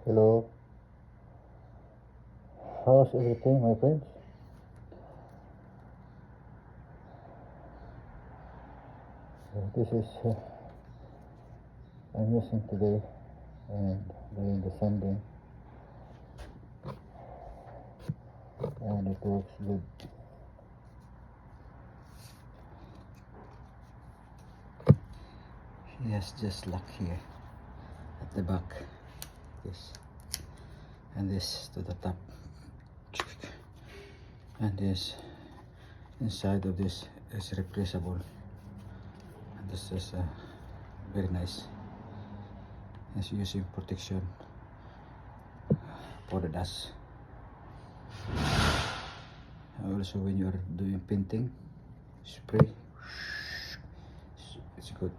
Hello, how's everything, my friends? This is I'm using today and doing the sanding, and it works good. He has just luck here at the back, this and this to the top, and this inside of this is replaceable, and this is very nice. It's using protection for the dust. Also, when you are doing painting, spray, it's good.